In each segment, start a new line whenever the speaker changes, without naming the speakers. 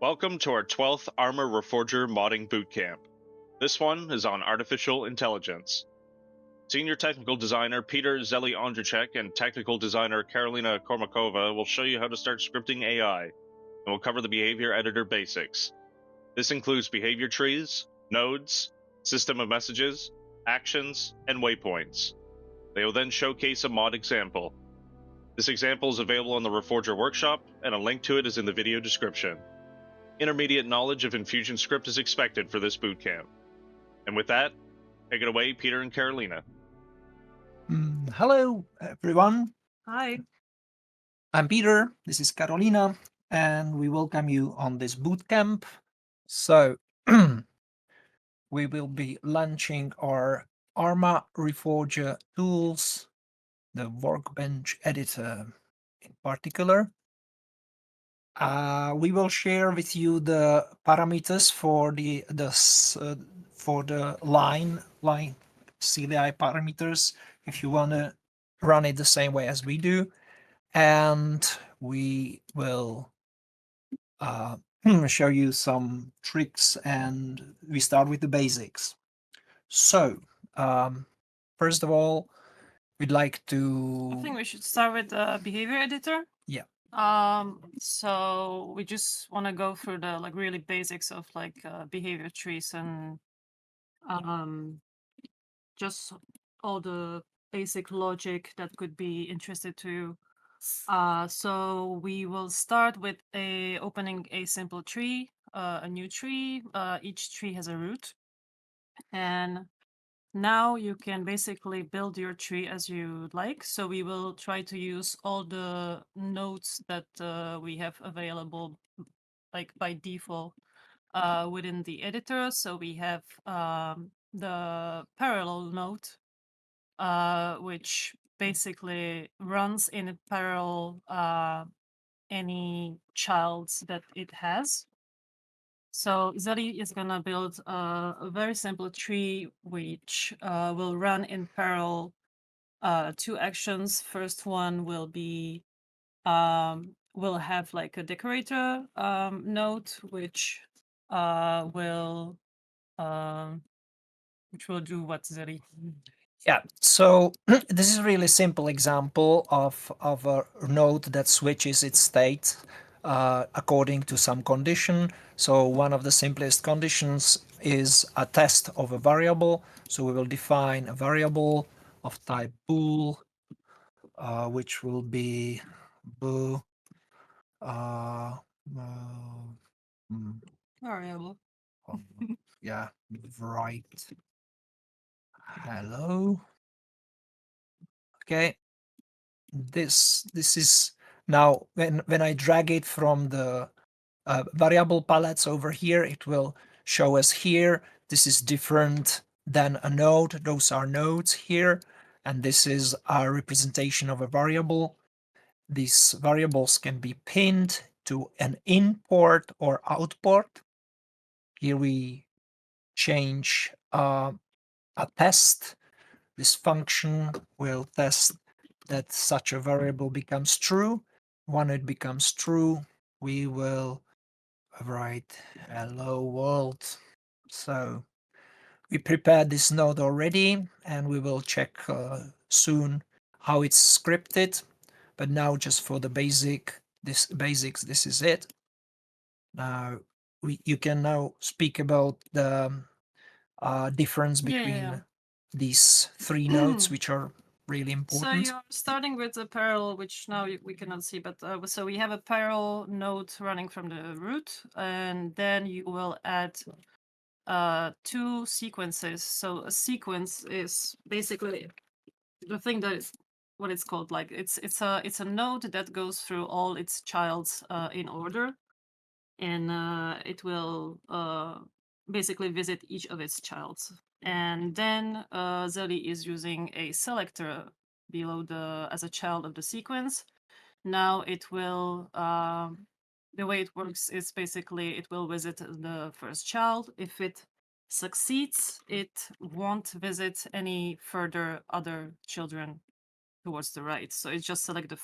Welcome to our 12th Arma Reforger modding bootcamp. This one is on artificial intelligence. Senior Technical Designer Petr Zeli Ondráček and Technical Designer Karolína Komárková will show you how to start scripting AI, and we'll cover the behavior editor basics. This includes behavior trees, nodes, system of messages, actions, and waypoints. They will then showcase a mod example. This example is available on the Reforger workshop, and a link to it is in the video description. Intermediate knowledge of Infusion script is expected for this bootcamp. And with that, take it away, Petr and Karolína.
Hello, everyone.
Hi.
I'm Petr, this is Karolína, and we welcome you on this bootcamp. So, we will be launching our Arma Reforger tools, the workbench editor in particular. We will share with you the parameters for the line Zeli parameters if you want to run it the same way as we do, and we will show you some tricks, and we start with the basics. So first of all, we'd like to
I think we should start with the behavior editor.
Yeah.
So we just want to go through the really basics of behavior trees and just all the basic logic that could be interested to. So we will start with opening a simple tree, a new tree. Each tree has a root, and now you can basically build your tree as you like. So we will try to use all the nodes that we have available, like by default, within the editor. So we have the parallel node, which basically runs in parallel any child that it has. So Zeli is going to build a very simple tree which will run in parallel two actions. First one will be will have like a decorator node which will do what, Zeli?
Yeah, so this is a really simple example of a node that switches its state according to some condition. So one of the simplest conditions is a test of a variable. So we will define a variable of type bool, which will be bool,
Variable.
yeah, right. Hello. Okay. This is now when I drag it from the variable palettes over here, it will show us here. This is different than a node. Those are nodes here, and this is our representation of a variable. These variables can be pinned to an import or output. Here we change a test. This function will test that such a variable becomes true. When it becomes true, we will write hello world. So we prepared this node already, and we will check soon how it's scripted. But now, just for the basics, this is it. Now you can now speak about the difference between these three nodes, which are really important.
So you're starting with a parallel, which now we cannot see, but so we have a parallel node running from the root, and then you will add two sequences. So a sequence is basically the thing that is what it's called. Like it's a node that goes through all its childs in order, and it will basically visit each of its childs. And then Zeli is using a selector below as a child of the sequence. Now it will, the way it works is basically it will visit the first child. If it succeeds, it won't visit any further other children towards the right. So it just selects the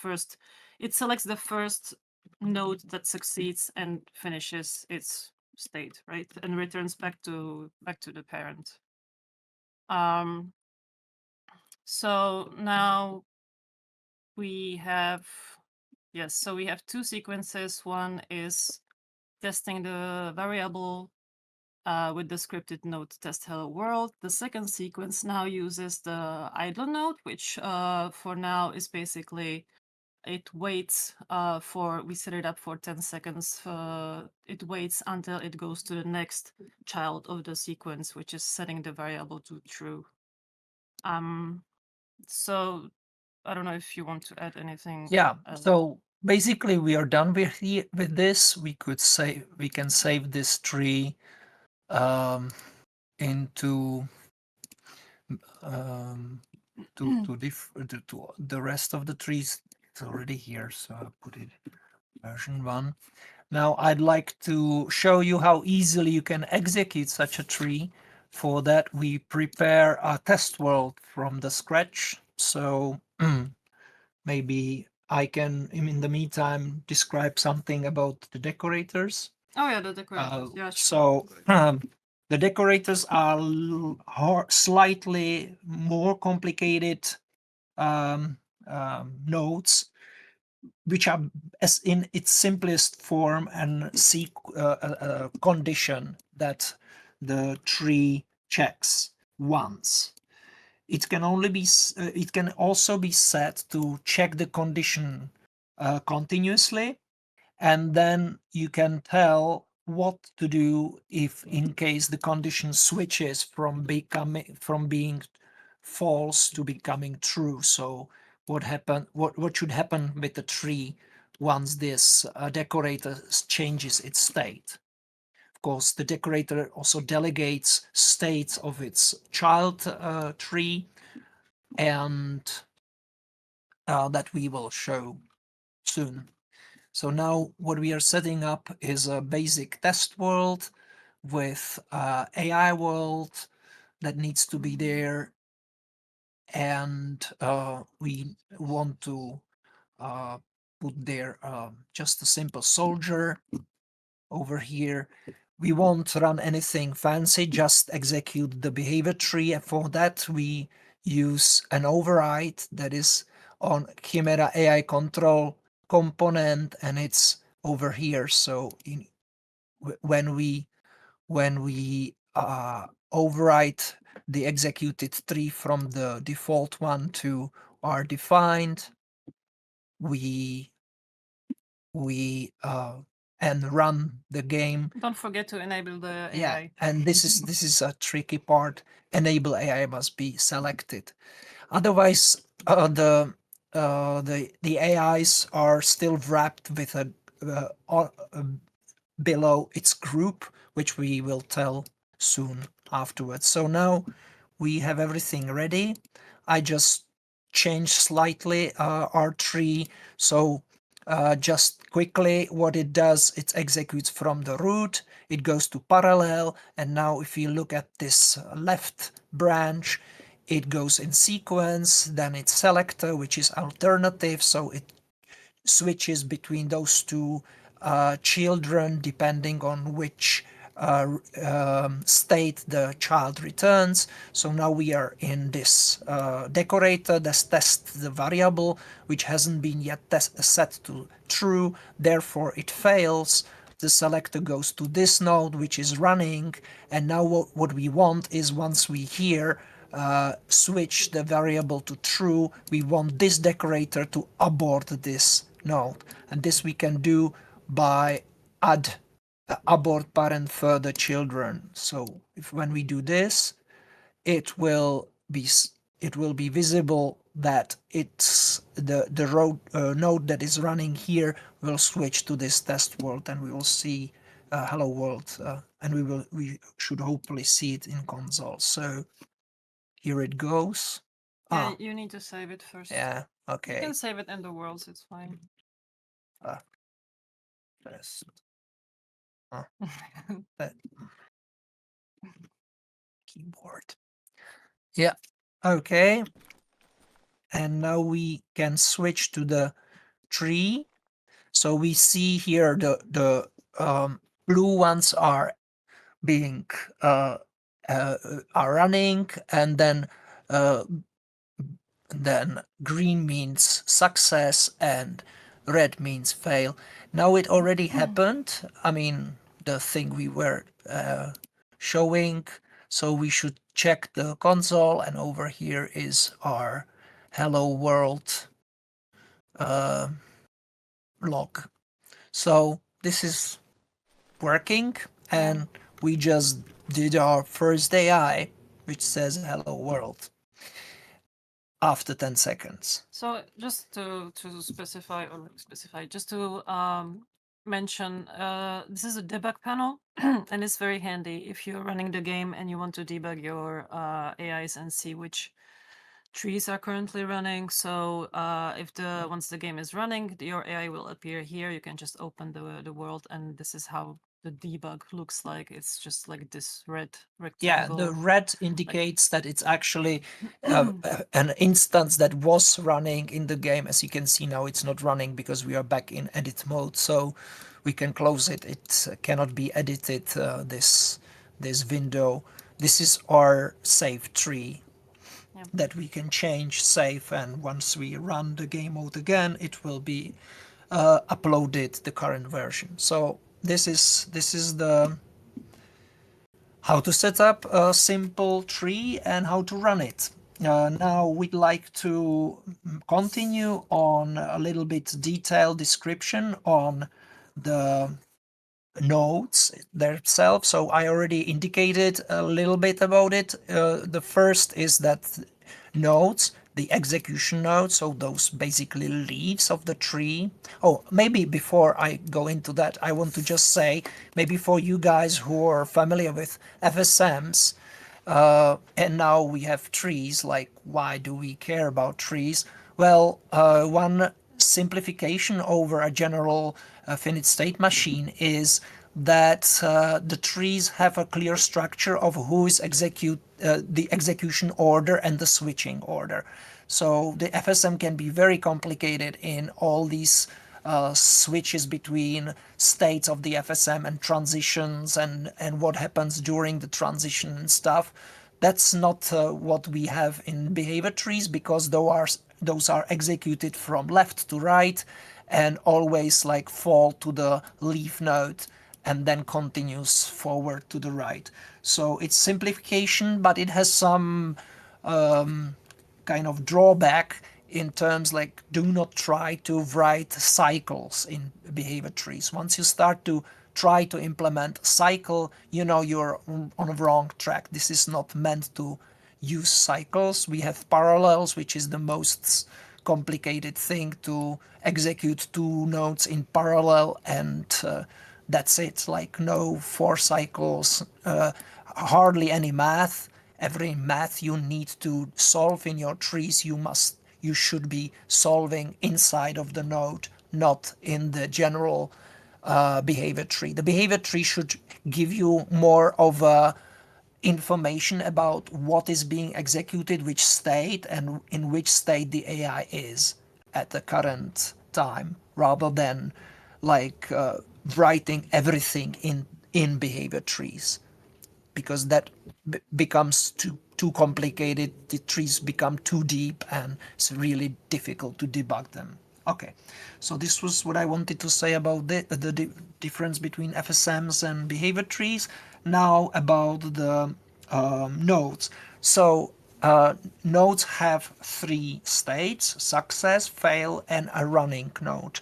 first node that succeeds and finishes its state, right, and returns back to the parent. So now we have, yes, so we have two sequences. One is testing the variable with the scripted node test hello world. The second sequence now uses the idle node, which for now is basically, it waits we set it up for 10 seconds. It waits until it goes to the next child of the sequence, which is setting the variable to true. So I don't know if you want to add anything.
Yeah. So basically, we are done with this. We can save this tree into to the rest of the trees. It's already here, so I'll put it version 1. Now I'd like to show you how easily you can execute such a tree. For that, we prepare a test world from the scratch. So maybe I can, in the meantime, describe something about the decorators.
Oh yeah, the decorators. Yeah, sure.
So the decorators are slightly more complicated nodes, which are, as in its simplest form, and a condition that the tree checks once. It can also be set to check the condition continuously, and then you can tell what to do if, in case the condition switches from being false to becoming true. So what should happen with the tree once this decorator changes its state? Of course, the decorator also delegates states of its child tree, and that we will show soon. So now what we are setting up is a basic test world with AI world that needs to be there, and we want to put there just a simple soldier over here. We won't run anything fancy, just execute the behavior tree, and for that we use an override that is on Chimera AI control component, and it's over here. So when we override the executed tree from the default one to our defined, we and run the game.
Don't forget to enable the AI.
Yeah, and this is a tricky part. Enable AI must be selected. Otherwise, the AIs are still wrapped with a below its group, which we will tell soon afterwards. So now we have everything ready. I just changed slightly our tree. So just quickly, what it does, it executes from the root, it goes to parallel, and now if you look at this left branch, it goes in sequence, then it's selector, which is alternative, so it switches between those two children depending on which state the child returns. So now we are in this decorator that tests the variable, which hasn't been yet set to true, therefore it fails. The selector goes to this node, which is running, and now what we want is, once we here switch the variable to true, we want this decorator to abort this node, and this we can do by add abort parent further children. So when we do this, it will be visible that it's the node that is running here will switch to this test world, and we will see hello world, and we should hopefully see it in console. So here it goes.
Yeah, you need to save it first.
Yeah, okay.
You can save it in the worlds, it's fine.
First. Keyboard. Yeah, okay. And now we can switch to the tree. So we see here the blue ones are being are running, and then green means success and red means fail. Now it already happened. I mean, the thing we were showing. So we should check the console, and over here is our hello world log. So this is working, and we just did our first AI, which says hello world after 10 seconds.
So just to specify, just to mention, this is a debug panel, and it's very handy if you're running the game and you want to debug your AIs and see which trees are currently running. So once the game is running, your AI will appear here. You can just open the world, and this is how the debug looks like. It's just like this red rectangle.
Yeah, the red indicates that it's actually an instance that was running in the game. As you can see now, it's not running because we are back in edit mode, so we can close it. It cannot be edited, this window. This is our save tree that we can change, save, and once we run the game mode again, it will be uploaded, the current version. So this is the how to set up a simple tree and how to run it. Now we'd like to continue on a little bit detailed description on the nodes themselves. So I already indicated a little bit about it. The first is that nodes, the execution nodes, so those basically leaves of the tree. Oh, maybe before I go into that, I want to just say, maybe for you guys who are familiar with FSMs, and now we have trees, like why do we care about trees? Well, one simplification over a general finite state machine is that the trees have a clear structure of who is the execution order and the switching order. So the FSM can be very complicated in all these switches between states of the FSM and transitions and what happens during the transition and stuff. That's not what we have in behavior trees, because those are executed from left to right and always like fall to the leaf node and then continues forward to the right. So it's simplification, but it has some kind of drawback in terms like do not try to write cycles in behavior trees. Once you start to try to implement a cycle, you know you're on a wrong track. This is not meant to use cycles. We have parallels, which is the most complicated thing, to execute two nodes in parallel, and that's it. Like no 4 cycles, hardly any math. Every math you need to solve in your trees, you should be solving inside of the node, not in the general behavior tree. The behavior tree should give you more of a information about what is being executed, which state, and in which state the AI is at the current time, rather than like writing everything in behavior trees, because that becomes too complicated. The trees become too deep and it's really difficult to debug them. Okay, so this was what I wanted to say about the difference between FSMs and behavior trees. Now about the nodes. So nodes have 3 states: success, fail, and a running node.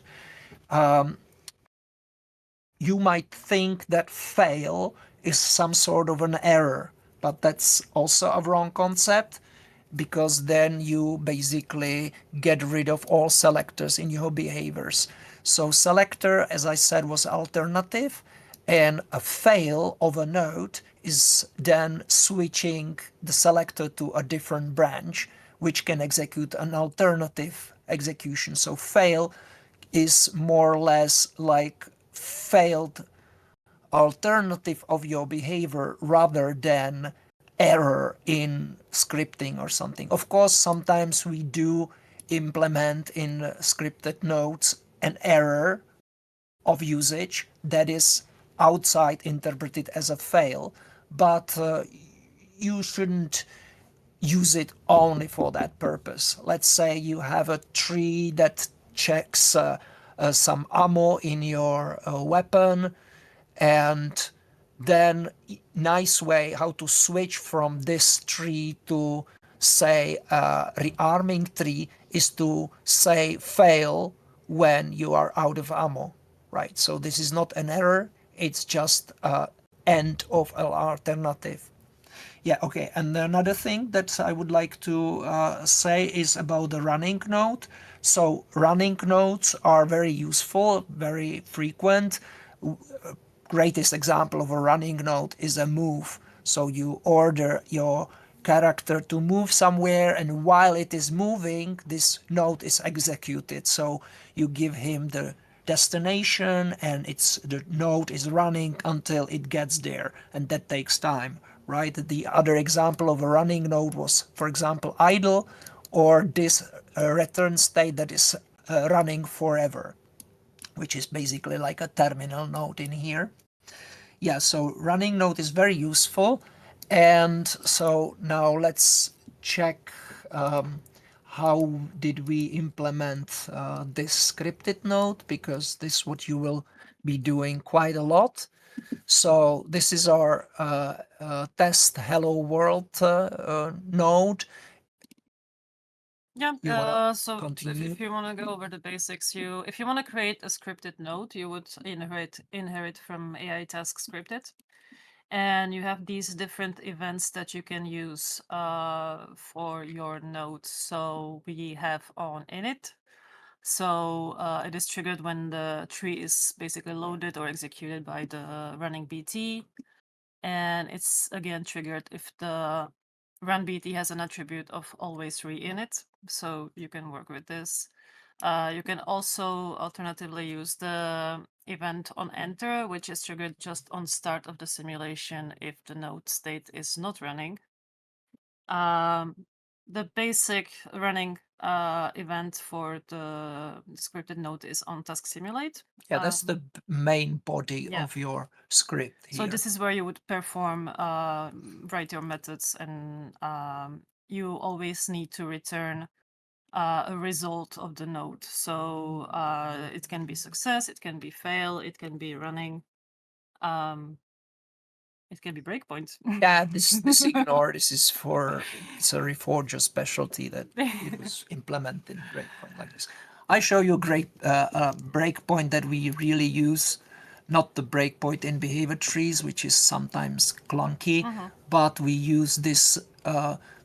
You might think that fail is some sort of an error, but that's also a wrong concept, because then you basically get rid of all selectors in your behaviors. So selector, as I said, was alternative, and a fail of a node is then switching the selector to a different branch, which can execute an alternative execution. So fail is more or less like failed alternative of your behavior rather than error in scripting or something. Of course, sometimes we do implement in scripted nodes an error of usage that is outside interpreted as a fail, but you shouldn't use it only for that purpose. Let's say you have a tree that checks some ammo in your weapon, and then nice way how to switch from this tree to say rearming tree is to say fail when you are out of ammo, right? So this is not an error, it's just end of an alternative. Yeah, okay. And another thing that I would like to say is about the running node. So running nodes are very useful, very frequent. Greatest example of a running node is a move. So you order your character to move somewhere, and while it is moving, this node is executed. So you give him the destination, and the node is running until it gets there, and that takes time, right? The other example of a running node was, for example, idle, or this return state that is running forever, which is basically like a terminal node in here. Yeah, so running node is very useful. And so now let's check how did we implement this scripted node, because this is what you will be doing quite a lot. So this is our test hello world node.
Yeah, so
continue?
if you want to go over the basics, if you want to create a scripted node, you would inherit from AI task scripted. And you have these different events that you can use for your node. So we have on init. So it is triggered when the tree is basically loaded or executed by the running BT. And it's again triggered if the run BT has an attribute of always re in it. So you can work with this. You can also alternatively use the event on enter, which is triggered just on start of the simulation if the node state is not running. The basic running event for the scripted node is on task simulate.
Yeah, that's the main body
yeah.
of your script here.
So this is where you would perform, write your methods, and you always need to return a result of the node. So it can be success, it can be fail, it can be running, it can be breakpoint.
Yeah, this ignore. This is for it's a Reforger specialty that it was implemented in breakpoint like this. I show you a great breakpoint that we really use, not the breakpoint in behavior trees, which is sometimes clunky, but we use this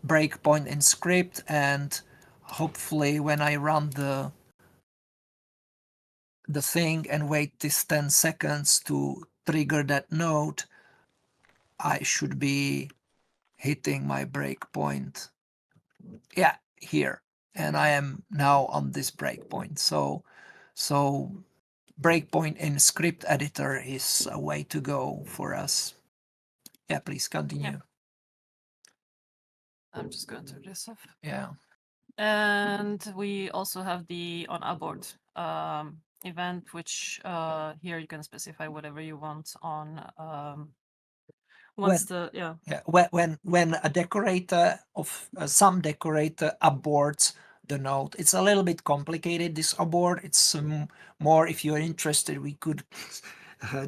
breakpoint in script, and hopefully when I run the thing and wait this 10 seconds to trigger that node, I should be hitting my breakpoint. Yeah, here. And I am now on this breakpoint. So breakpoint in script editor is a way to go for us. Yeah, please continue.
Yeah. I'm just going to turn this off.
Yeah.
And we also have the on abort event, which here you can specify whatever you want on
when a decorator of some decorator aborts the node, it's a little bit complicated, this abort. It's more, if you're interested, we could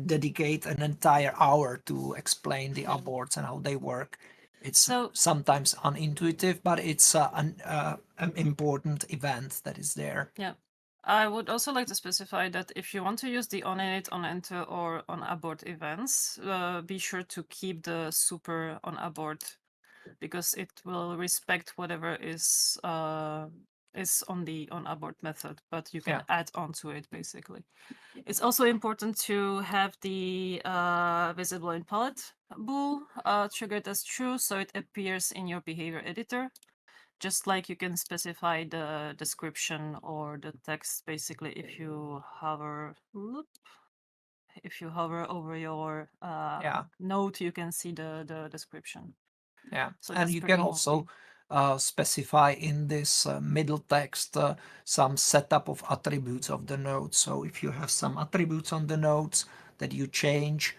dedicate an entire hour to explain the aborts and how they work. It's sometimes unintuitive, but it's an important event that is there.
Yeah. I would also like to specify that if you want to use the on init, on enter, or on abort events, be sure to keep the super on abort, because it will respect whatever is on the on abort method, but you can add on to it basically. It's also important to have the visible in palette bool triggered as true, so it appears in your behavior editor. Just like you can specify the description or the text, basically, if you hover over your node, you can see the description.
Yeah,
So
and you can also specify in this middle text some setup of attributes of the nodes. So if you have some attributes on the nodes that you change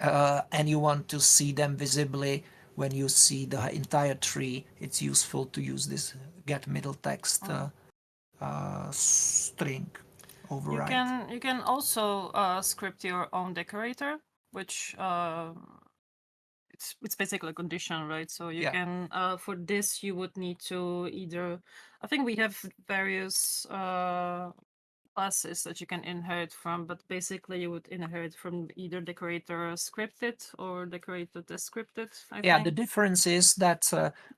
and you want to see them visibly when you see the entire tree, it's useful to use this get middle text string override.
You can also script your own decorator, which it's basically a condition, right? So you can for this you would need to either, I think we have various classes that you can inherit from, but basically you would inherit from either decorator scripted or decorator descripted. I think.
The difference is that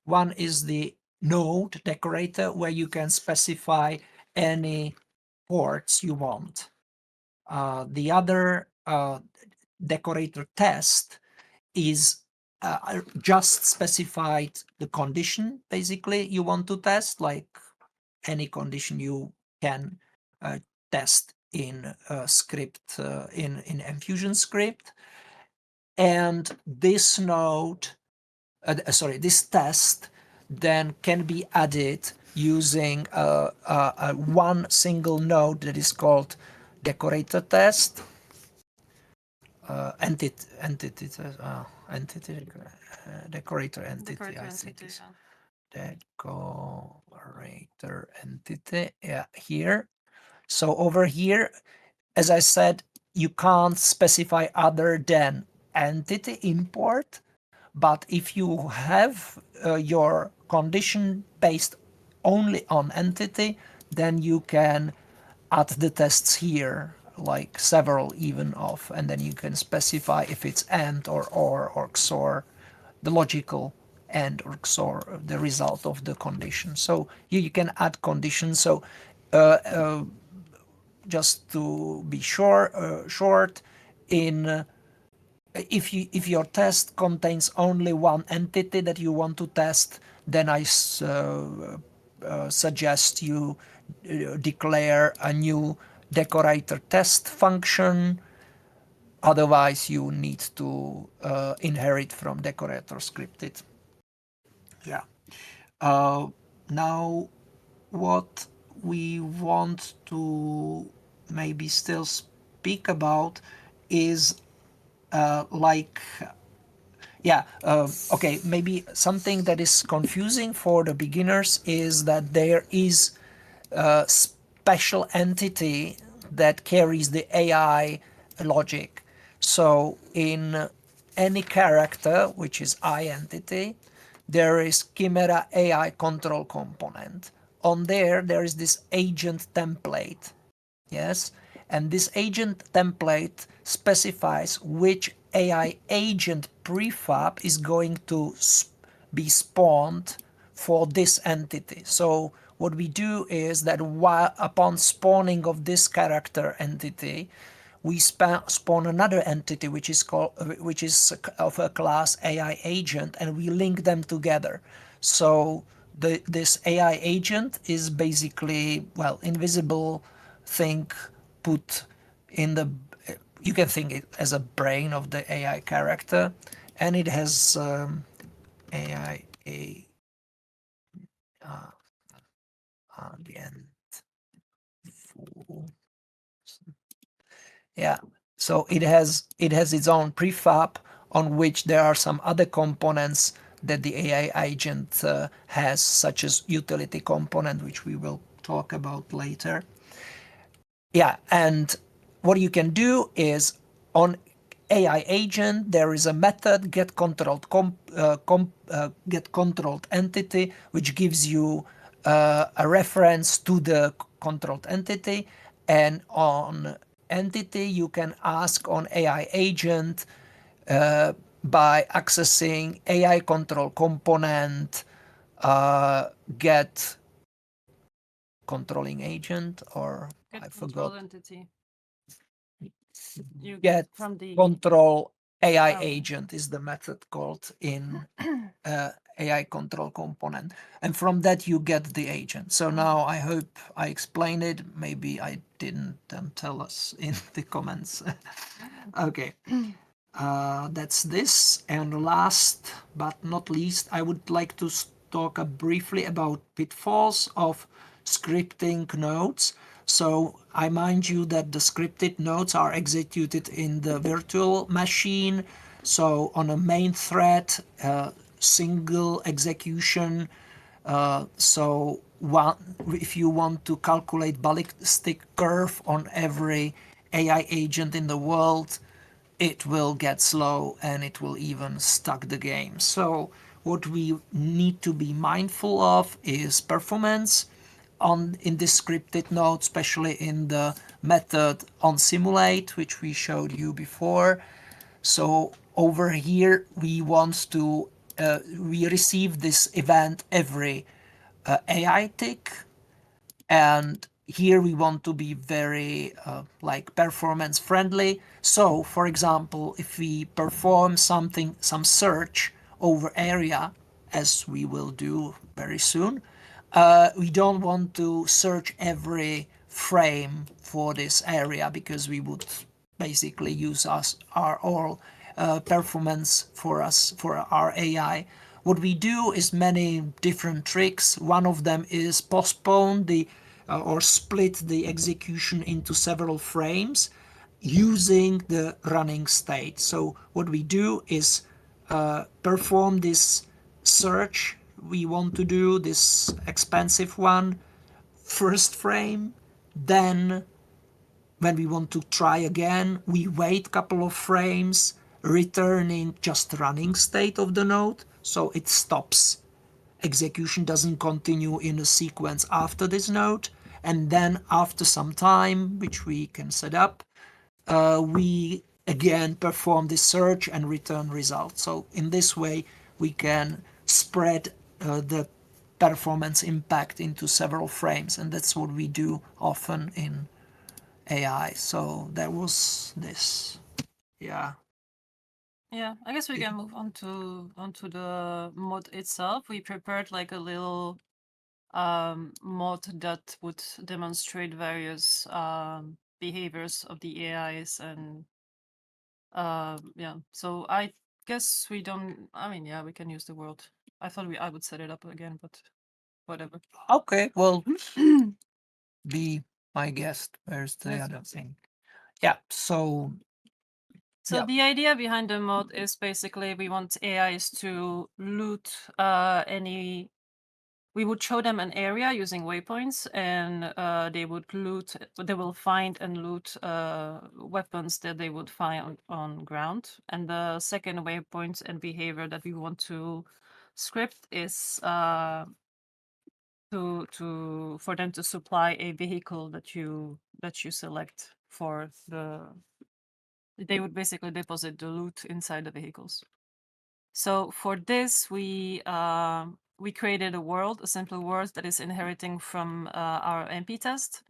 one is the node decorator where you can specify any ports you want. The other decorator test is just specified the condition basically you want to test, like any condition you can test in script in Enfusion script. And this node, this test then can be added using one single node that is called decorator test. Decorator entity, I think is decorator entity. Yeah, here. So over here, as I said, you can't specify other than entity import. But if you have your condition based only on entity, then you can add the tests here, like several even of, and then you can specify if it's AND or OR or XOR, the logical AND or XOR, the result of the condition. So here you can add conditions. So just to be short, in if your test contains only one entity that you want to test, then I suggest you declare a new decorator test function. Otherwise, you need to inherit from decorator scripted. Yeah. Now, what we want to maybe still speak about is maybe something that is confusing for the beginners is that there is a special entity that carries the AI logic. So in any character, which is I entity, there is Chimera AI control component. On there is this agent template. Yes, and this agent template specifies which AI agent prefab is going to be spawned for this entity. So what we do is that upon spawning of this character entity, we spawn another entity which is of a class AI agent, and we link them together. So this AI agent is basically, invisible thing put in the, you can think it as a brain of the AI character, and it has AI the end. Yeah, so it has its own prefab on which there are some other components that the AI agent has, such as utility component, which we will talk about later. Yeah, and what you can do is on AI agent there is a method get controlled entity, which gives you a reference to the controlled entity, and on entity you can ask on AI agent by accessing AI control component get controlling agent, or I forgot.
Entity.
You get from the control AI agent is the method called in AI control component, and from that you get the agent. So now I hope I explained it. Maybe I didn't, tell us in the comments. Okay, that's this. And last but not least, I would like to talk briefly about pitfalls of scripting nodes. So I mind you that the scripted nodes are executed in the virtual machine. So on a main thread, single execution. So if you want to calculate ballistic curve on every AI agent in the world, it will get slow and it will even stuck the game. So what we need to be mindful of is performance in this scripted node, especially in the method on simulate, which we showed you before. So over here we want to we receive this event every AI tick, and here we want to be very like performance friendly. So for example, if we perform some search over area, as we will do very soon, we don't want to search every frame for this area, because we would basically use our all performance for our AI. What we do is many different tricks. One of them is postpone or split the execution into several frames using the running state. So what we do is perform this search we want to do, this expensive one, first frame. Then when we want to try again, we wait a couple of frames, returning just running state of the node, so it stops. Execution doesn't continue in a sequence after this node. And then after some time, which we can set up, we again perform this search and return results. So in this way, we can spread the performance impact into several frames, and that's what we do often in AI. So that was this. Yeah.
Yeah, I guess we can move on onto the mod itself. We prepared like a little mod that would demonstrate various behaviors of the AIs, and yeah. So I guess we don't. I mean, yeah, we can use the world. I thought I would set it up again, but whatever.
Okay. Well, be my guest. Where's the other thing? Yeah. So.
So
Yeah.
the idea behind the mod is basically we want AIs to loot any. We would show them an area using waypoints, and they would loot. They will find and loot weapons that they would find on ground. And the second waypoint and behavior that we want to script is for them to supply a vehicle that you select for the. They would basically deposit the loot inside the vehicles. So for this, we created a world, a simple world that is inheriting from our MP test.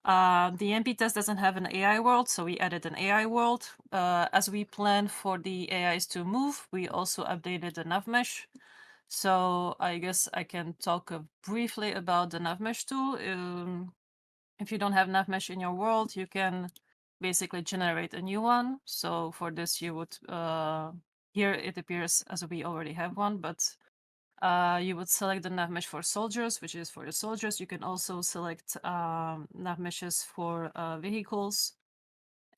The MP test doesn't have an AI world, so we added an AI world. As we planned for the AIs to move, we also updated the navmesh. So I guess I can talk briefly about the navmesh tool. If you don't have navmesh in your world, you can basically generate a new one. So for this, you would here it appears as we already have one, but you would select the navmesh for soldiers, which is for the soldiers. You can also select navmeshes for vehicles,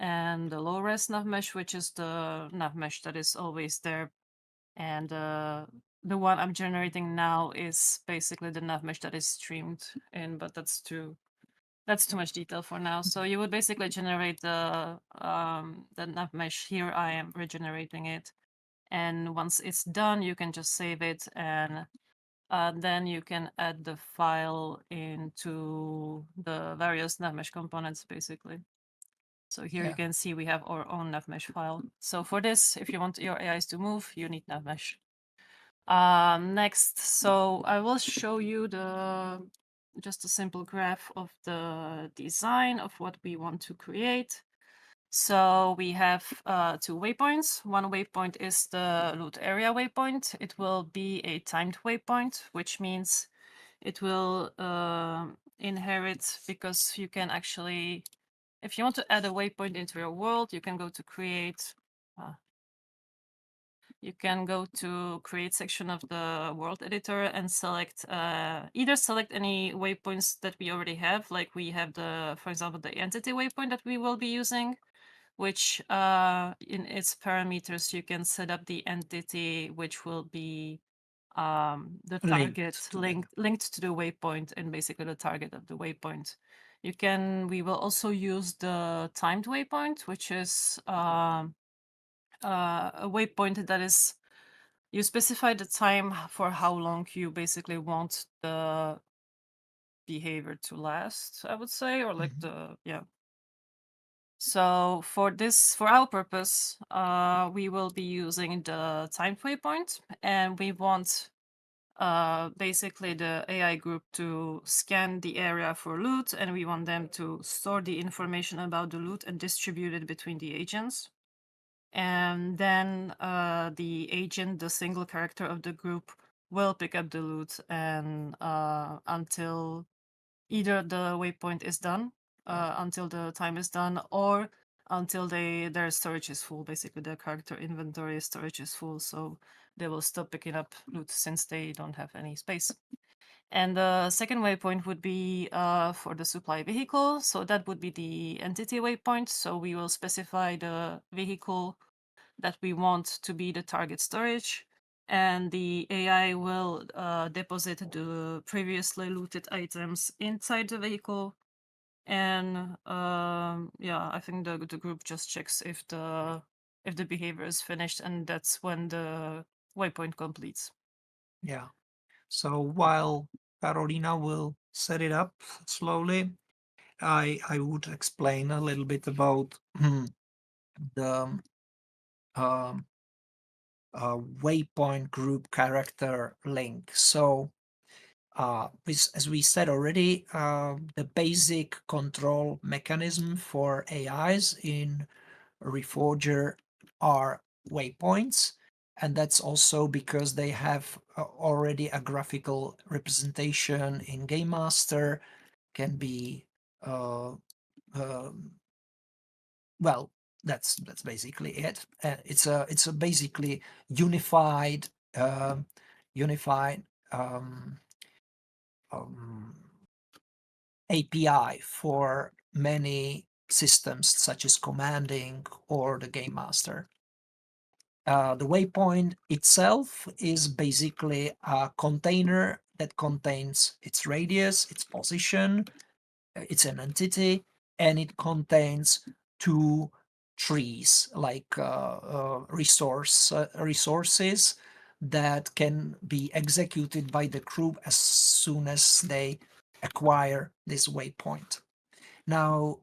and the low res navmesh, which is the navmesh that is always there. And the one I'm generating now is basically the navmesh that is streamed in, but that's too much detail for now. So you would basically generate the navmesh. Here I am regenerating it. And once it's done, you can just save it, and then you can add the file into the various navmesh components, basically. So here you can see we have our own navmesh file. So for this, if you want your AIs to move, you need navmesh. Next, so I will show you just a simple graph of the design of what we want to create. So we have 2 waypoints. One waypoint is the loot area waypoint. It will be a timed waypoint, which means it will inherit, because you can actually, if you want to add a waypoint into your world, you can go to create. you can go to create section of the world editor and select either select any waypoints that we already have, like we have for example, the entity waypoint that we will be using, which in its parameters you can set up the entity which will be the target linked to the waypoint and basically the target of the waypoint. We will also use the timed waypoint, which is a waypoint that is, you specify the time for how long you basically want the behavior to last, I would say, or like So for our purpose, we will be using the timed waypoint, and we want basically the AI group to scan the area for loot, and we want them to store the information about the loot and distribute it between the agents. And then the agent, the single character of the group, will pick up the loot and until either the waypoint is done, until the time is done, or until their storage is full. Basically, their character inventory storage is full, so they will stop picking up loot since they don't have any space. And the second waypoint would be for the supply vehicle. So that would be the entity waypoint. So we will specify the vehicle that we want to be the target storage. And the AI will deposit the previously looted items inside the vehicle. And I think the group just checks if the behavior is finished, and that's when the waypoint completes.
Yeah. So while Karolína will set it up slowly, I would explain a little bit about the waypoint group character link. So as we said already, the basic control mechanism for AIs in Reforger are waypoints, and that's also because they have already a graphical representation in Game Master. Can be well, that's basically it. It's a basically unified unified API for many systems such as commanding or the Game Master. The waypoint itself is basically a container that contains its radius, its position, it's an entity, and it contains two trees, like resources that can be executed by the group as soon as they acquire this waypoint. Now,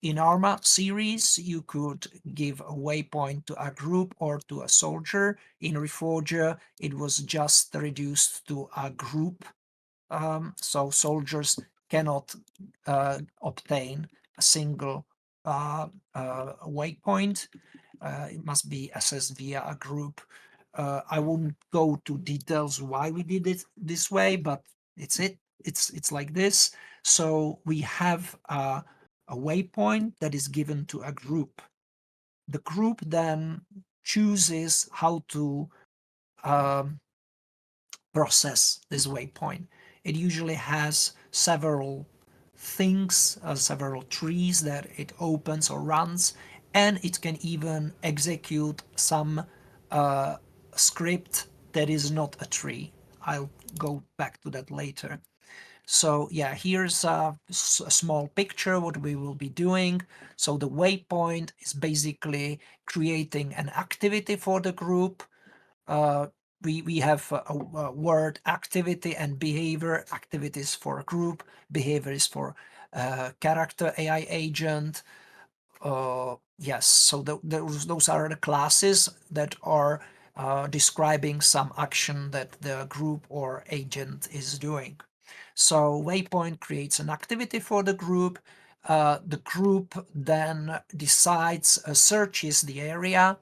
in Arma series, you could give a waypoint to a group or to a soldier. In Reforger, it was just reduced to a group, so soldiers cannot obtain a single waypoint. It must be assessed via a group. I won't go to details why we did it this way, but it's like this. So we have a waypoint that is given to a group. The group then chooses how to process this waypoint. It usually has several things, several trees that it opens or runs, and it can even execute some script that is not a tree. I'll go back to that later. So yeah, here's a small picture what we will be doing. So the waypoint is basically creating an activity for the group. We have a word activity and behavior. Activities for a group, behavior is for character AI agent. Yes, so those are the classes that are describing some action that the group or agent is doing. So waypoint creates an activity for the group. The group then decides, searches the area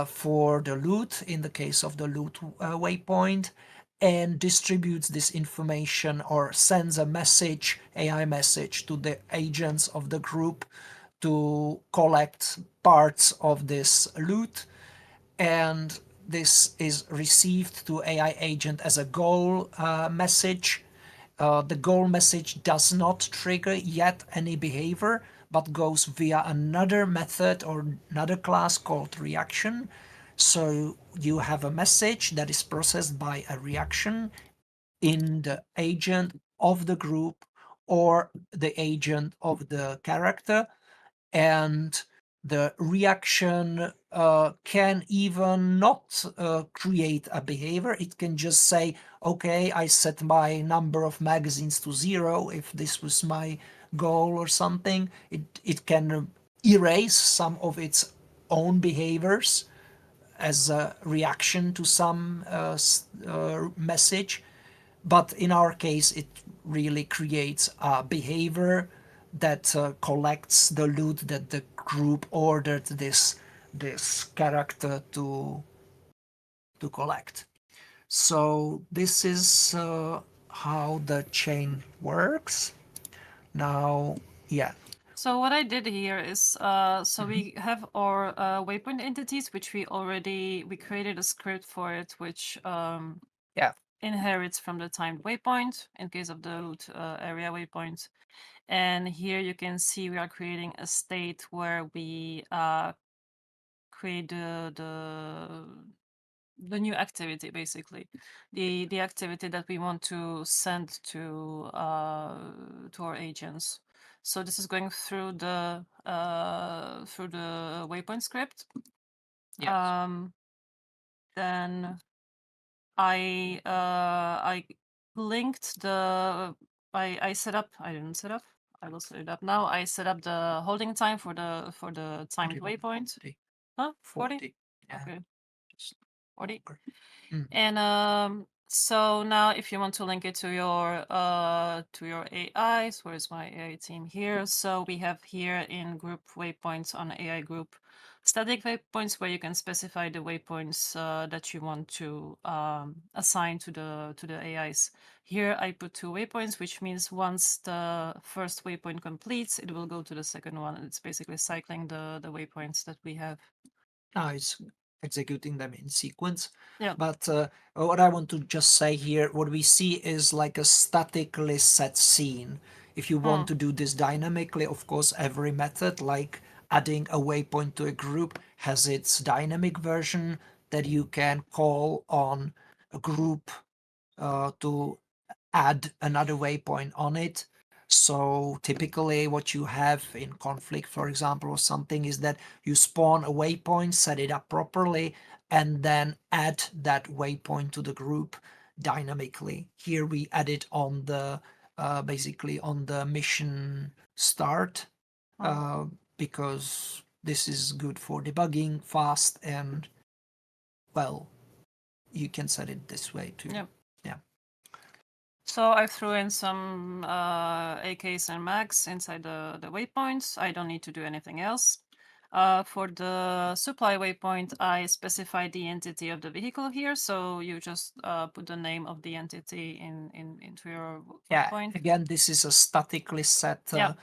for the loot, in the case of the loot waypoint, and distributes this information or sends a message, AI message, to the agents of the group to collect parts of this loot. and this is received to AI agent as a goal message. The goal message does not trigger yet any behavior, but goes via another method or another class called reaction. So you have a message that is processed by a reaction in the agent of the group or the agent of the character, and the reaction can even not create a behavior. It can just say, okay, I set my number of magazines to 0 if this was my goal or something. It can erase some of its own behaviors as a reaction to some message. But in our case, it really creates a behavior that collects the loot that the group ordered this character to collect. So this is how the chain works. Now, yeah.
So what I did here is, we have our waypoint entities, which we created a script for it, which
Yeah.
inherits from the timed waypoint in case of the loot area waypoint. And here you can see we are creating a state where we create the new activity, basically the activity that we want to send to our agents. So this is going through the waypoint script.
Yes.
Then I linked the I set up. I didn't set up. I will set it up now. I set up the holding time for the timed
41,
waypoint.
40.
Huh?
40.
40?
Yeah.
Okay.
Just
40.
longer. Mm.
And so now if you want to link it to your AIs, where's my AI team here? So we have here in group waypoints on AI group static waypoints where you can specify the waypoints that you want to assign to the AIs. Here I put 2 waypoints, which means once the first waypoint completes, it will go to the second one. It's basically cycling the waypoints that we have.
Now it's executing them in sequence.
Yeah.
But what I want to just say here, what we see is like a statically set scene. If you want to do this dynamically, of course, every method, like adding a waypoint to a group, has its dynamic version that you can call on a group to add another waypoint on it. So typically what you have in conflict, for example, or something, is that you spawn a waypoint, set it up properly, and then add that waypoint to the group dynamically. Here we add it on the basically on the mission start because this is good for debugging fast, and well, you can set it this way too.
Yep.
Yeah.
So I threw in some AKs and mags inside the waypoints. I don't need to do anything else. For the supply waypoint, I specified the entity of the vehicle here. So you just put the name of the entity into your waypoint.
Again, this is a statically set
Yeah.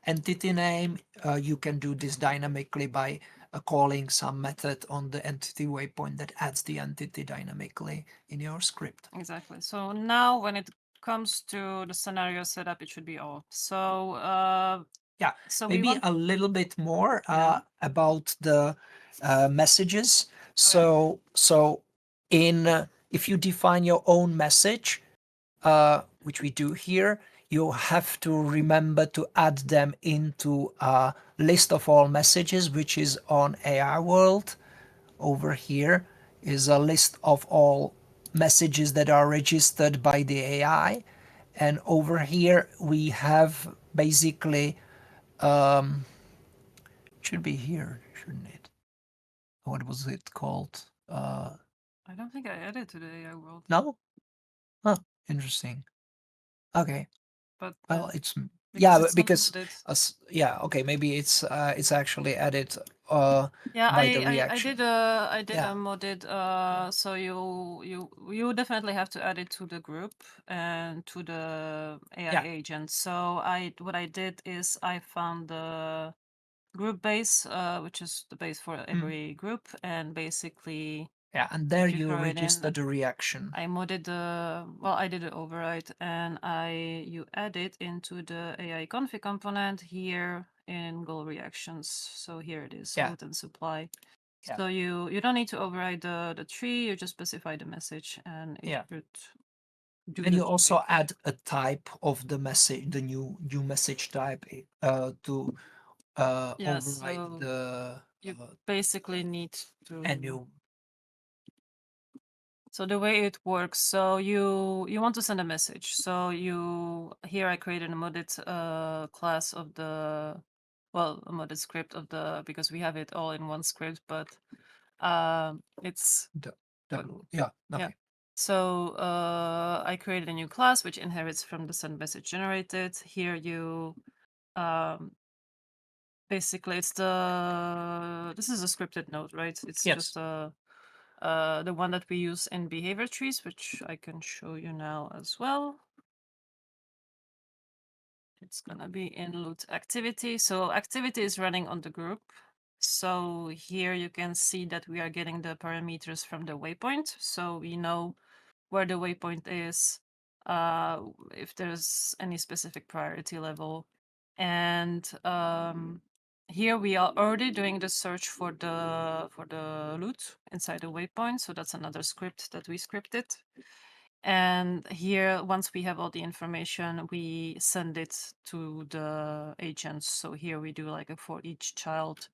entity name. You can do this dynamically by calling some method on the entity waypoint that adds the entity dynamically in your script.
Exactly. So now when it comes to the scenario setup, it should be all. So
yeah,
so
maybe a little bit more about the messages. So in if you define your own message, which we do here, you have to remember to add them into a list of all messages, which is on AI World. Over here is a list of all messages that are registered by the AI. And over here we have basically, should be here, shouldn't it? What was it called?
I don't think I added to the AI world.
No? Huh, interesting. Okay.
But
well, it's
because
okay, maybe it's actually added
yeah,
by the reaction.
I did a modded so you definitely have to add it to the group and to the AI agent. So what I did is I found the group base, which is the base for every group, and basically
Yeah, and there
you
you
throw it in.
register the reaction.
I modded I did an override, and you add it into the AI config component here in goal reactions. So here it is,
Yeah.
load and supply.
Yeah.
So you don't need to override the tree, you just specify the message, and it
Yeah.
should do
And
the
you also
trick.
add a type of the message, the new message type, to
Yeah,
override
so
the
you basically need to.
new.
So the way it works, so you want to send a message. So here I created a modded class of the, well, a modded script of the, because we have it all in one script, but it's
Yeah. Okay.
yeah. So I created a new class which inherits from the send message generated. Here you basically this is a scripted node, right? It's
Yes.
just the one that we use in behavior trees, which I can show you now as well. It's gonna be in loot activity. So activity is running on the group. So here you can see that we are getting the parameters from the waypoint. So we know where the waypoint is, if there's any specific priority level. And here we are already doing the search for the loot inside the waypoint. So that's another script that we scripted. And here, once we have all the information, we send it to the agents. So here we do like a for each child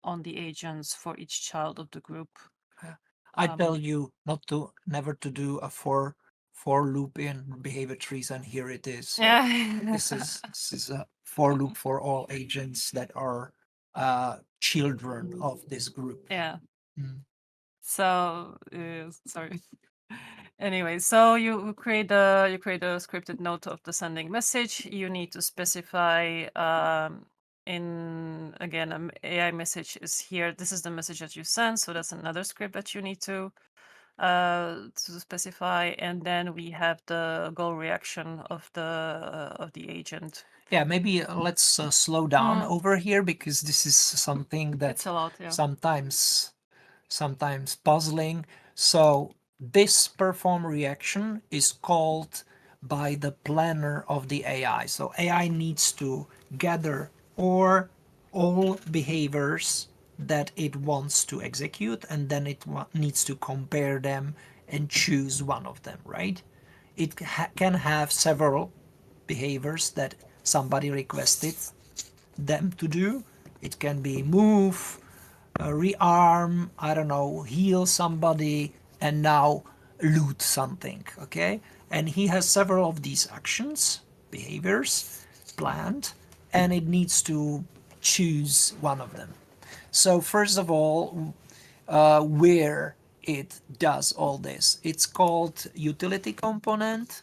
on the agents for each child of the group.
I tell you never to do a for loop in behavior trees, and here it is.
Yeah.
This is a for loop for all agents that are children of this group.
Yeah.
Mm.
So sorry. Anyway, so you create a scripted note of the sending message. You need to specify in again AI message is here. This is the message that you send. So that's another script that you need to specify, and then we have the goal reaction of the agent.
Yeah, maybe let's slow down over here, because this is something that
It's a lot, yeah.
sometimes puzzling. So this perform reaction is called by the planner of the AI. So AI needs to gather all behaviors that it wants to execute, and then it needs to compare them and choose one of them, right? It can have several behaviors that somebody requested them to do. It can be move, rearm, I don't know, heal somebody, and now loot something, okay? And he has several of these actions, behaviors, planned, and it needs to choose one of them. So first of all, where it does all this, it's called utility component.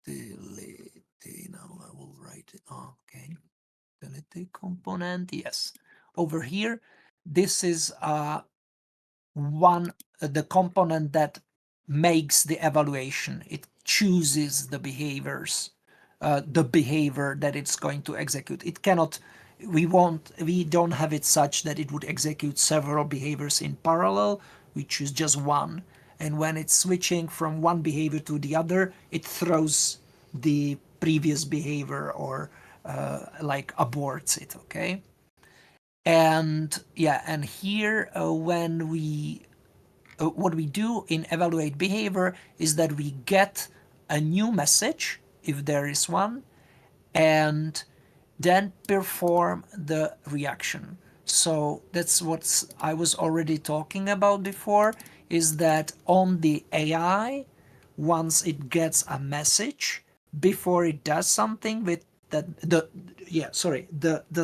Now I will write it. Okay, utility component. Yes, over here, this is the component that makes the evaluation. It chooses the behaviors, the behavior that it's going to execute. It cannot. We don't have it such that it would execute several behaviors in parallel. We choose just one, and when it's switching from one behavior to the other, it throws the previous behavior or like aborts it. Okay. And yeah, and here when we what we do in evaluate behavior is that we get a new message if there is one, and then perform the reaction. So that's what I was already talking about before, is that on the AI, once it gets a message, before it does something with that, the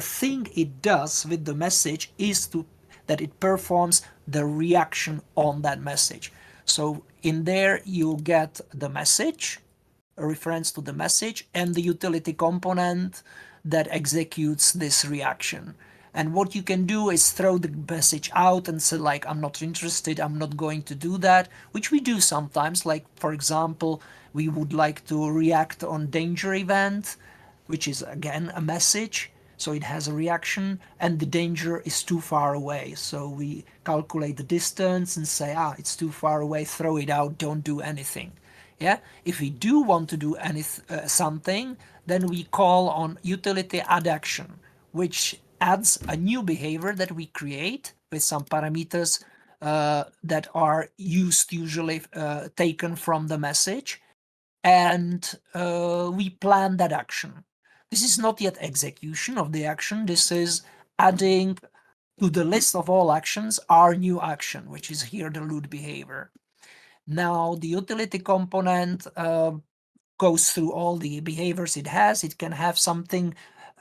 thing it does with the message is that it performs the reaction on that message. So in there you get the message, a reference to the message, and the utility component that executes this reaction. And what you can do is throw the message out and say, like, I'm not interested, I'm not going to do that, which we do sometimes. Like, for example, we would like to react on danger event, which is again a message. So it has a reaction and the danger is too far away. So we calculate the distance and say, it's too far away, throw it out, don't do anything. Yeah. If we do want to do something, then we call on utility add action, which adds a new behavior that we create with some parameters that are used usually taken from the message, and we plan that action. This is not yet execution of the action. This is adding to the list of all actions our new action, which is here the loot behavior. Now the utility component goes through all the behaviors it has. It can have something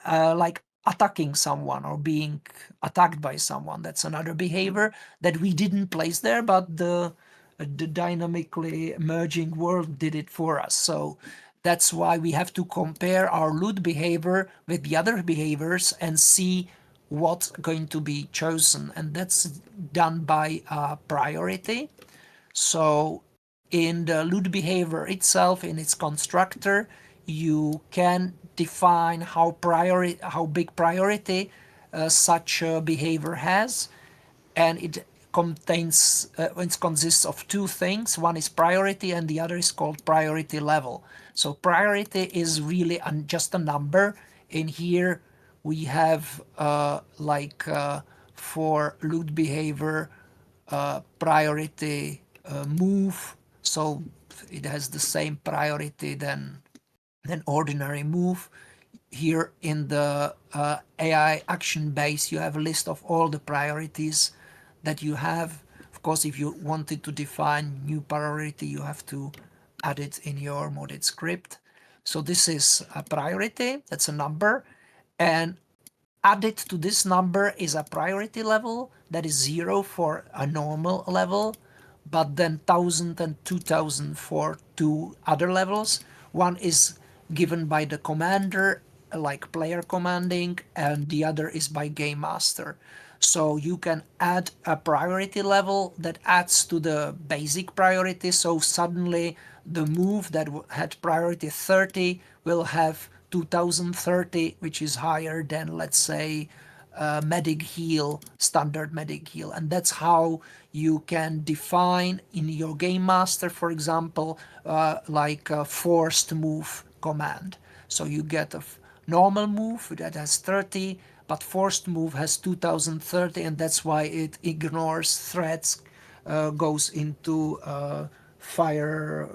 like attacking someone or being attacked by someone. That's another behavior that we didn't place there, but the dynamically emerging world did it for us. So that's why we have to compare our loot behavior with the other behaviors and see what's going to be chosen. And that's done by priority. So in the loot behavior itself, in its constructor, you can define how big priority such a behavior has, and it consists of two things. One is priority and the other is called priority level. So priority is really just a number. In here we have for loot behavior priority move, so it has the same priority than ordinary move. Here in the AI action base, you have a list of all the priorities that you have. Of course, if you wanted to define new priority, you have to add it in your modded script. So this is a priority, that's a number, and added to this number is a priority level that is 0 for a normal level, but then 1000 and 2000 for two other levels. One is given by the commander, like player commanding, and the other is by game master. So you can add a priority level that adds to the basic priority. So suddenly the move that had priority 30 will have 2030, which is higher than, let's say, medic heal, standard medic heal. And that's how you can define in your game master, for example, like a forced move command. So you get a normal move that has 30, but forced move has 2030, and that's why it ignores threats, goes into fire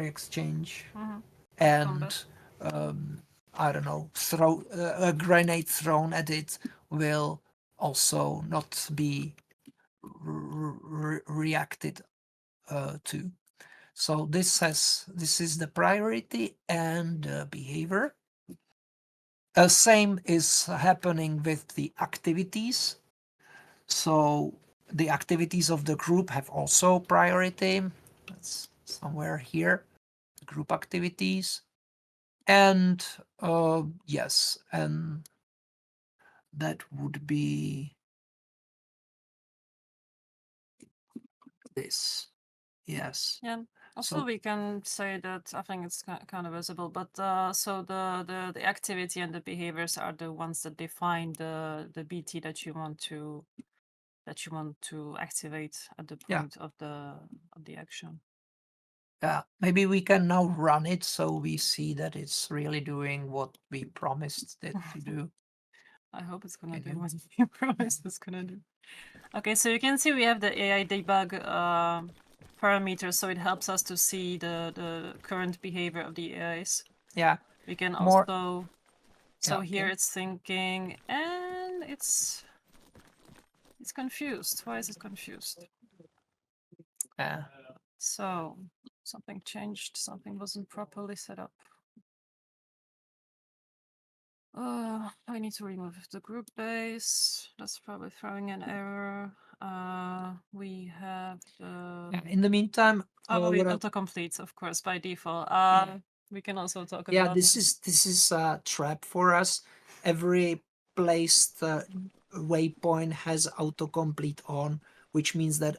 exchange, and I don't know, throw a grenade thrown at it will also not be reacted to. So this is the priority and behavior. Same is happening with the activities. So the activities of the group have also priority. That's somewhere here, group activities. And yes, and that would be this. Yes.
Yeah. Also,
So
we can say that I think it's kind of visible, but so the activity and the behaviors are the ones that define the BT that you want to activate at the
Yeah.
point of the action.
yeah, maybe we can now run it so we see that it's really doing what we promised it to do.
I hope it's gonna
Okay,
do
then.
what you promised it's gonna do. Okay, so you can see we have the AI debug parameter, so it helps us to see the current behavior of the AIs.
Yeah.
We can
More-
also, so
Yeah,
here
okay.
it's thinking, and it's confused. Why is it confused?
Yeah.
So something changed, something wasn't properly set up. I need to remove the group base. That's probably throwing an error. We have the
Yeah, in the meantime, what I-
autocomplete, of course, by default. We can also talk
yeah,
about
this is a trap for us. Every placed waypoint has autocomplete on, which means that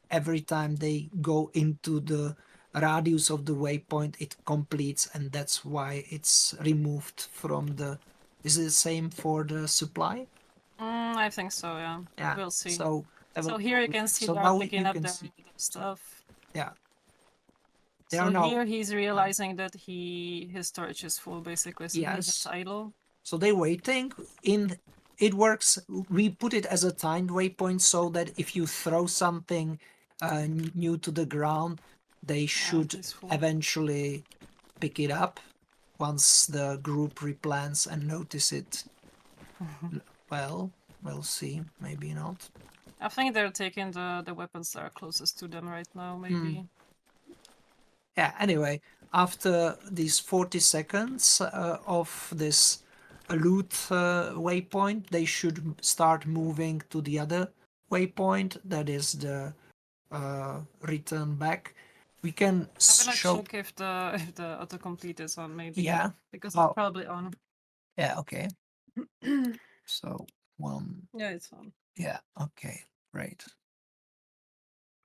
every time they go into the radius of the waypoint it completes, and that's why it's removed from the... Is it the same for the supply?
I think so, yeah.
Yeah.
We'll see.
So
here you can see
so
they're
now
picking
you
up
can
their
see.
stuff.
Yeah. They
So
are now...
here he's realizing that his storage is full, basically. So
Yes.
he's idle.
So they're waiting. It works. We put it as a timed waypoint so that if you throw something new to the ground, they should
he's full.
eventually pick it up once the group replans and notice it. Well, we'll see. Maybe not.
I think they're taking the weapons that are closest to them right now, maybe.
Yeah, anyway, after these 40 seconds of this loot waypoint, they should start moving to the other waypoint, that is the return back. We can
I'm gonna
show...
check if the autocomplete is on, maybe.
Yeah.
Because it's probably on.
Yeah, okay. So, one...
Yeah, it's on.
Yeah, okay, great.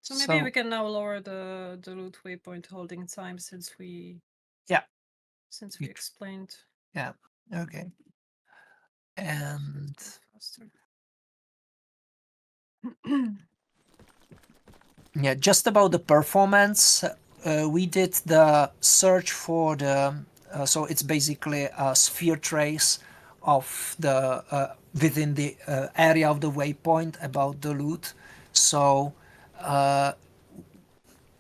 So maybe we can now lower the loot waypoint holding time since we...
Yeah.
Since we explained.
Yeah, okay. And...
Faster.
Yeah, just about the performance, we did the search for the... so it's basically a sphere trace of the within the area of the waypoint about the loot. So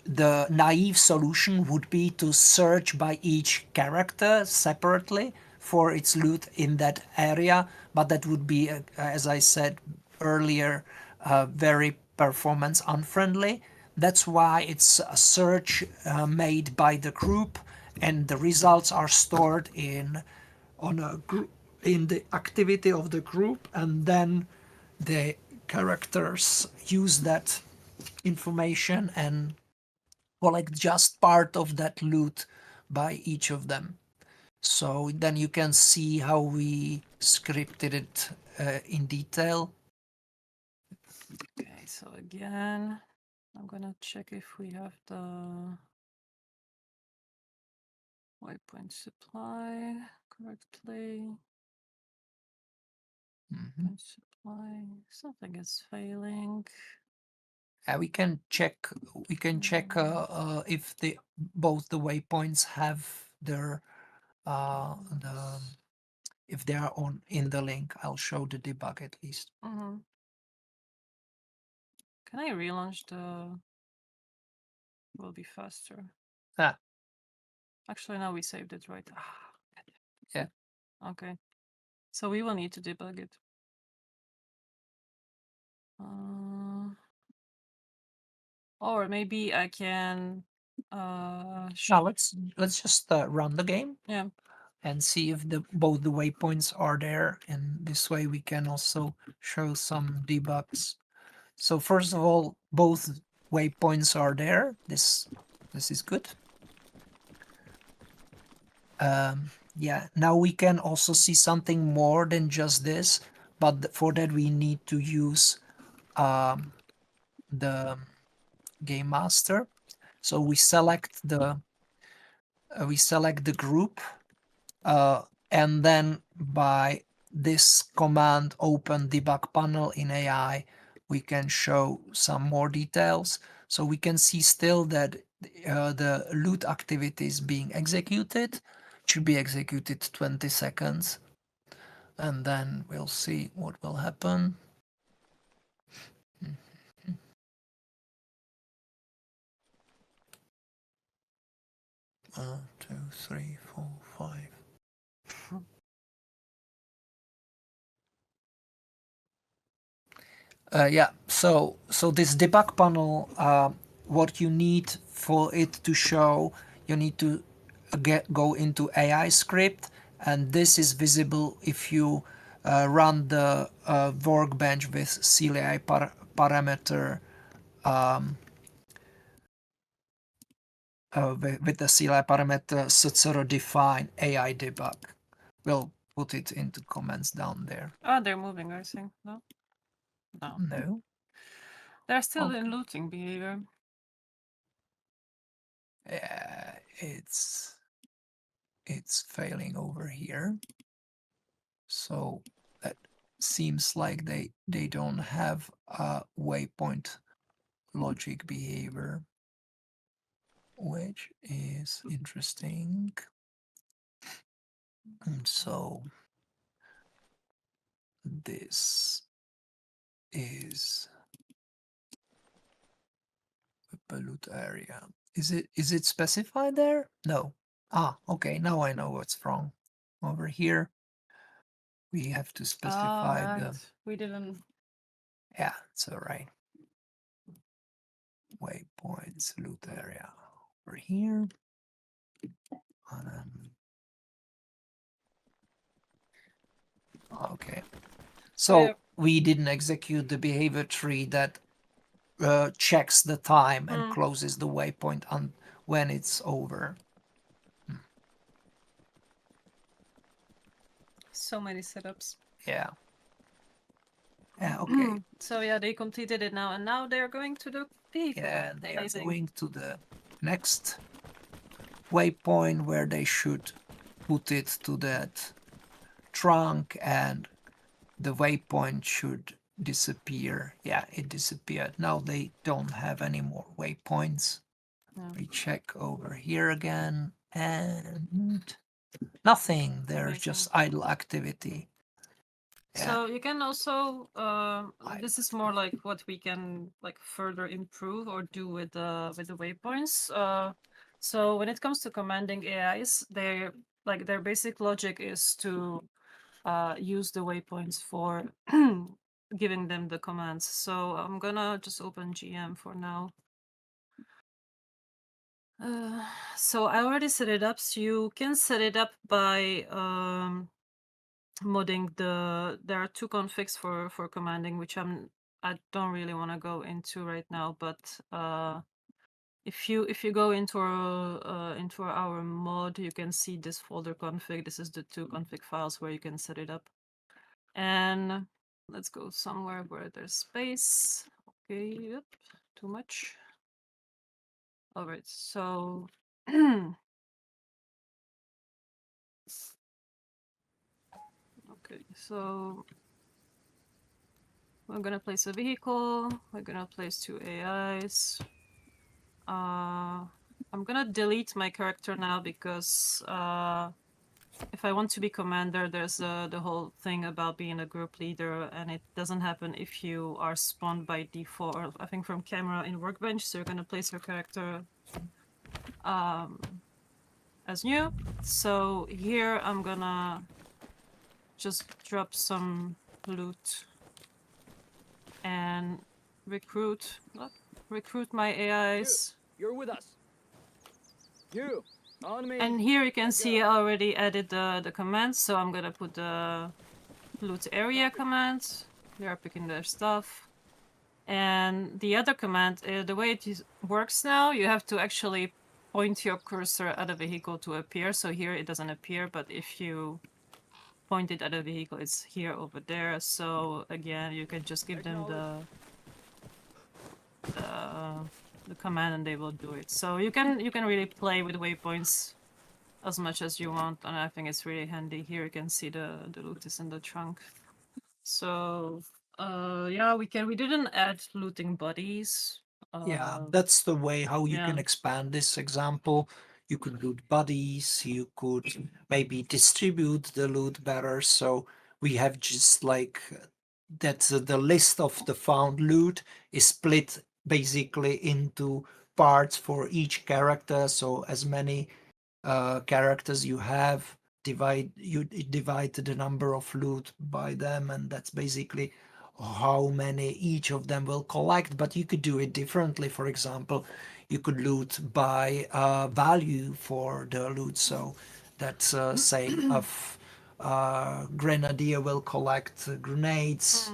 the naive solution would be to search by each character separately for its loot in that area, but that would be, as I said earlier, very performance unfriendly. That's why it's a search made by the group, and the results are stored in the activity of the group, and then the characters use that information and collect just part of that loot by each of them. So then you can see how we scripted it in detail.
Okay, so again, I'm gonna check if we have the waypoint supply correctly. Waypoint supply, something is failing.
We can check. We can check if both the waypoints have their if they are on in the link. I'll show the debug at least.
Can I relaunch the... Will be faster. Actually, now we saved it, right?
Yeah.
Okay. So we will need to debug it. Or maybe I can...
Now let's just run the game.
Yeah.
And see if both the waypoints are there, and this way we can also show some debugs. So first of all, both waypoints are there. This is good. Yeah, now we can also see something more than just this, but for that we need to use the game master. So we select the group, and then by this command open debug panel in AI, we can show some more details. So we can see still that the loot activity is being executed. It should be executed 20 seconds. And then we'll see what will happen. 1, 2, 3, 4, 5. Yeah, so this debug panel, what you need for it to show, you need to go into AI script, and this is visible if you run the workbench with Zeli parameter, with the Zeli parameter successor define AI debug. We'll put it into comments down there.
Oh, they're moving, I think. No?
No.
They're still in looting behavior.
it's failing over here. So that seems like they don't have a waypoint logic behavior, which is interesting. And so this is a pollute area. Is it specified there? No. Ah, okay, now I know what's wrong. Over here we have to specify
right. We didn't.
Yeah, it's all right. Waypoints, loot area over here. Okay. So
Yeah.
we didn't execute the behavior tree that checks the time and closes the waypoint on when it's over.
So many setups.
Yeah. Yeah, okay.
So yeah, they completed it now, and now they're going to the vehicle.
Yeah, they are
Amazing.
going to the next waypoint where they should put it to that trunk, and the waypoint should disappear. Yeah, it disappeared. Now they don't have any more waypoints.
Yeah.
We check over here again, and nothing. There's
Amazing.
just idle activity.
So you can also this is more like what we can like further improve or do with the waypoints. So when it comes to commanding AIs, their basic logic is to use the waypoints for giving them the commands. So I'm gonna just open GM for now. So I already set it up. So you can set it up by modding there are two configs for commanding, which I don't really want to go into right now, but if you go into our mod, you can see this folder config. This is the two config files where you can set it up. And let's go somewhere where there's space. Okay, yep, too much. All right, so okay, so we're gonna place a vehicle. We're gonna place two AIs. I'm gonna delete my character now because if I want to be commander, there's the whole thing about being a group leader, and it doesn't happen if you are spawned by default, or I think from camera in Workbench. So you're gonna place your character as new. So here I'm gonna just drop some loot and recruit my AIs.
You're with us. You on me.
And here you can see I already added the commands, so I'm gonna put the loot area command. They are picking their stuff. And the other command, the way it works now, you have to actually point your cursor at a vehicle to appear. So here it doesn't appear, but if you point it at a vehicle, it's here over there. So again, you can just give them the command and they will do it. So you can really play with waypoints as much as you want, and I think it's really handy. Here you can see the loot is in the trunk. So yeah, we didn't add looting buddies.
Yeah, that's the way how you can
yeah.
expand this example. You could loot buddies, you could maybe distribute the loot better. So we have just like that the list of the found loot is split basically into parts for each character. So as many characters you have, divide the number of loot by them, and that's basically how many each of them will collect. But you could do it differently. For example, you could loot by value for the loot. So that's say of grenadier will collect grenades.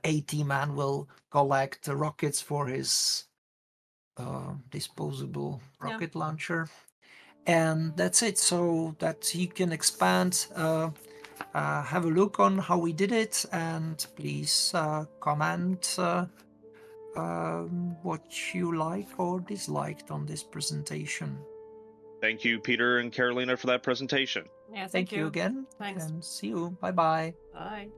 80 man will collect rockets for his disposable rocket launcher, and that's it. So that you can expand. Have a look on how we did it, and please comment what you like or disliked on this presentation.
Thank you, Peter and Karolína, for that presentation.
Yeah,
Thank you again,
Thanks.
and see you. Bye-bye.
Bye.